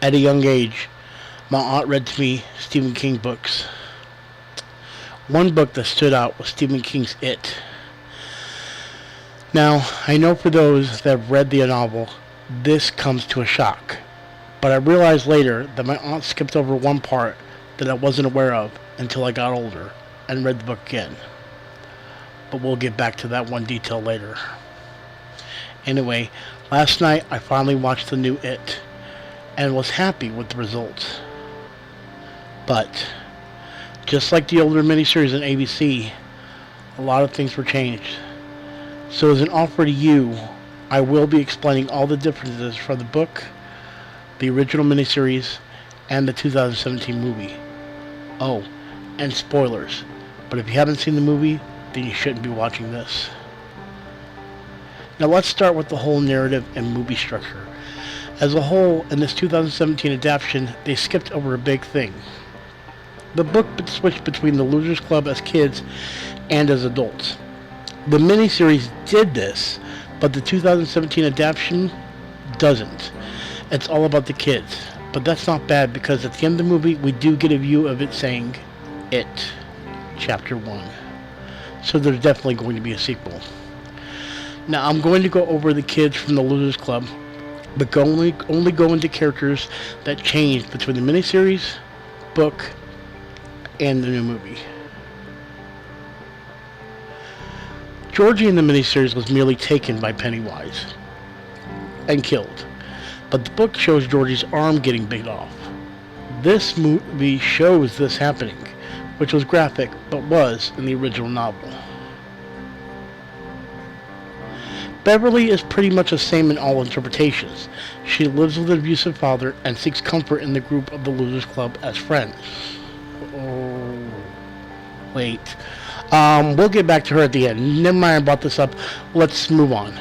At a young age, my aunt read to me Stephen King books. One book that stood out was Stephen King's It. Now, I know for those that have read the novel, this comes to a shock. But I realized later that my aunt skipped over one part that I wasn't aware of until I got older and read the book again. But we'll get back to that one detail later. Anyway, last night I finally watched the new It and was happy with the results. But, just like the older miniseries on ABC, a lot of things were changed. So as an offer to you, I will be explaining all the differences from the book, the original miniseries, and the 2017 movie. Oh, and spoilers. But if you haven't seen the movie, then you shouldn't be watching this. Now let's start with the whole narrative and movie structure. As a whole, in this 2017 adaptation, they skipped over a big thing. The book switched between the Losers Club as kids and as adults. The miniseries did this, but the 2017 adaptation doesn't. It's all about the kids. But that's not bad, because at the end of the movie, we do get a view of it saying, It, Chapter 1. So there's definitely going to be a sequel. Now, I'm going to go over the kids from the Losers Club, but only go into characters that changed between the miniseries, book, and the new movie. Georgie in the miniseries was merely taken by Pennywise and killed, but the book shows Georgie's arm getting bit off. This movie shows this happening, which was graphic, but was in the original novel. Beverly is pretty much the same in all interpretations. She lives with an abusive father and seeks comfort in the group of the Losers Club as friends. Oh, wait. We'll get back to her at the end. Never mind, I brought this up. Let's move on.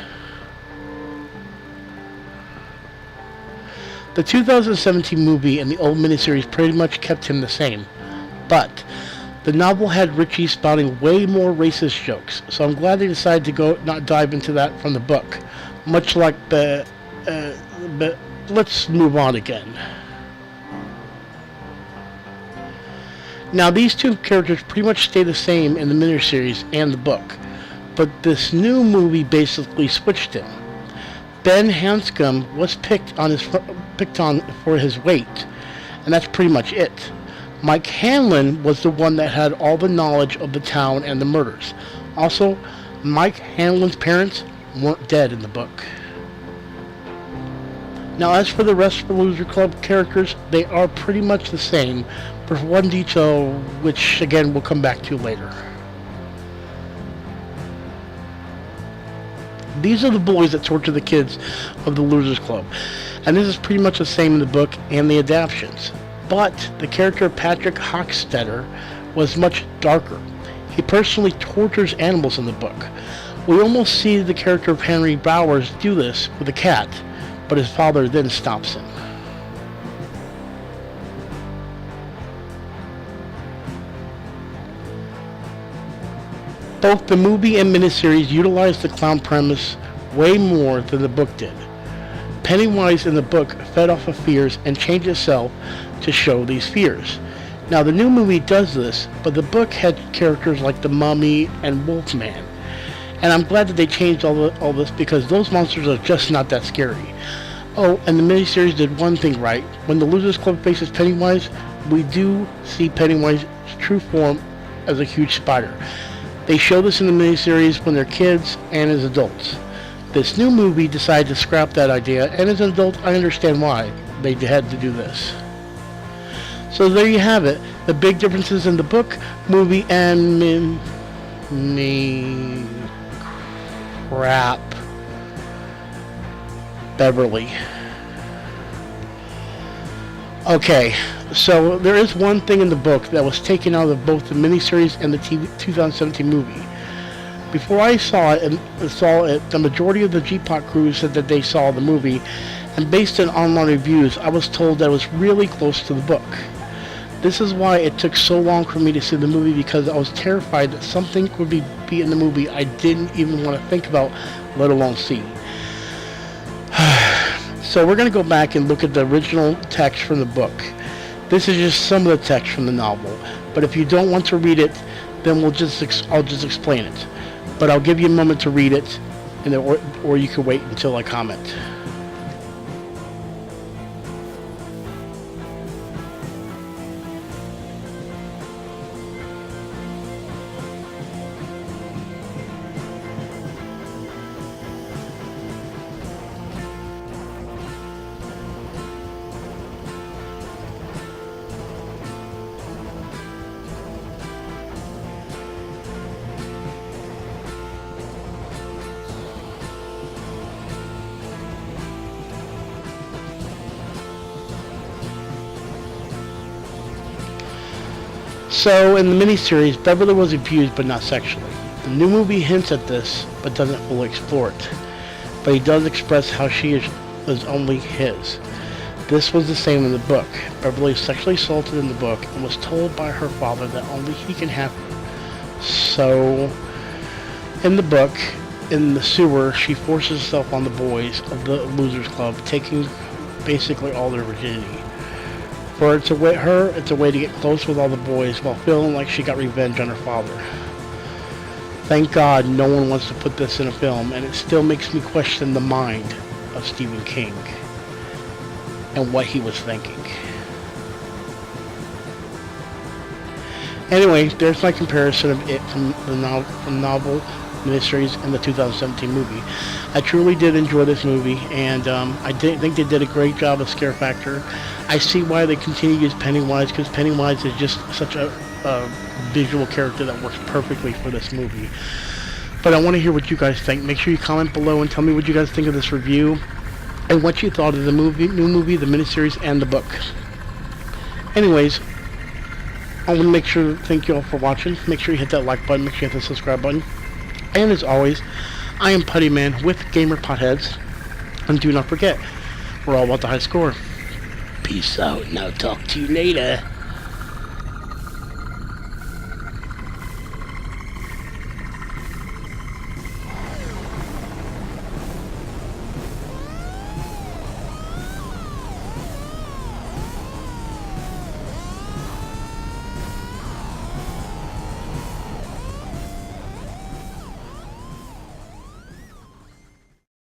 The 2017 movie and the old miniseries pretty much kept him the same, but the novel had Richie spouting way more racist jokes, so I'm glad they decided to not dive into that from the book. Much like but let's move on again. Now, these two characters pretty much stay the same in the miniseries and the book, but this new movie basically switched him. Ben Hanscom was picked on for his weight, and that's pretty much it. Mike Hanlon was the one that had all the knowledge of the town and the murders. Also, Mike Hanlon's parents weren't dead in the book. Now, as for the rest of the Loser Club characters, they are pretty much the same, but for one detail, which again we'll come back to later. These are the boys that torture the kids of the Losers Club, and this is pretty much the same in the book and the adaptations. But the character of Patrick Hochstetter was much darker. He personally tortures animals in the book. We almost see the character of Henry Bowers do this with a cat, but his father then stops him. Both the movie and miniseries utilized the clown premise way more than the book did. Pennywise in the book fed off of fears and changed itself to show these fears. Now, the new movie does this, but the book had characters like the Mummy and Wolfman. And I'm glad that they changed all this, because those monsters are just not that scary. Oh, and the miniseries did one thing right. When the Losers Club faces Pennywise, we do see Pennywise's true form as a huge spider. They show this in the miniseries when they're kids and as adults. This new movie decided to scrap that idea, and as an adult, I understand why they had to do this. So there you have it, the big differences in the book, movie, and Beverly. Okay, so there is one thing in the book that was taken out of both the miniseries and the 2017 movie. Before I saw it, the majority of the G-Pot crew said that they saw the movie, and based on online reviews, I was told that it was really close to the book. This is why it took so long for me to see the movie, because I was terrified that something would be in the movie I didn't even want to think about, let alone see. So we're going to go back and look at the original text from the book. This is just some of the text from the novel. But if you don't want to read it, then I'll just explain it. But I'll give you a moment to read it, and or you can wait until I comment. So, in the miniseries, Beverly was abused but not sexually. The new movie hints at this, but doesn't fully explore it. But he does express how she was only his. This was the same in the book. Beverly was sexually assaulted in the book and was told by her father that only he can have her. So, in the book, in the sewer, she forces herself on the boys of the Losers Club, taking basically all their virginity. For it's a way to get close with all the boys while feeling like she got revenge on her father. Thank God no one wants to put this in a film, and it still makes me question the mind of Stephen King and what he was thinking. Anyway, there's my comparison of it from the novel, miniseries, and the 2017 movie. I truly did enjoy this movie, and I think they did a great job of scare factor. I see why they continue to use Pennywise, because Pennywise is just such a visual character that works perfectly for this movie. But I want to hear what you guys think. Make sure you comment below and tell me what you guys think of this review and what you thought of the new movie, the miniseries, and the book. Anyways, I want to make sure to thank you all for watching. Make sure you hit that like button. Make sure you hit the subscribe button. And as always, I am Putty Man with Gamer Potheads. And do not forget, we're all about the high score. Peace out, and I'll talk to you later.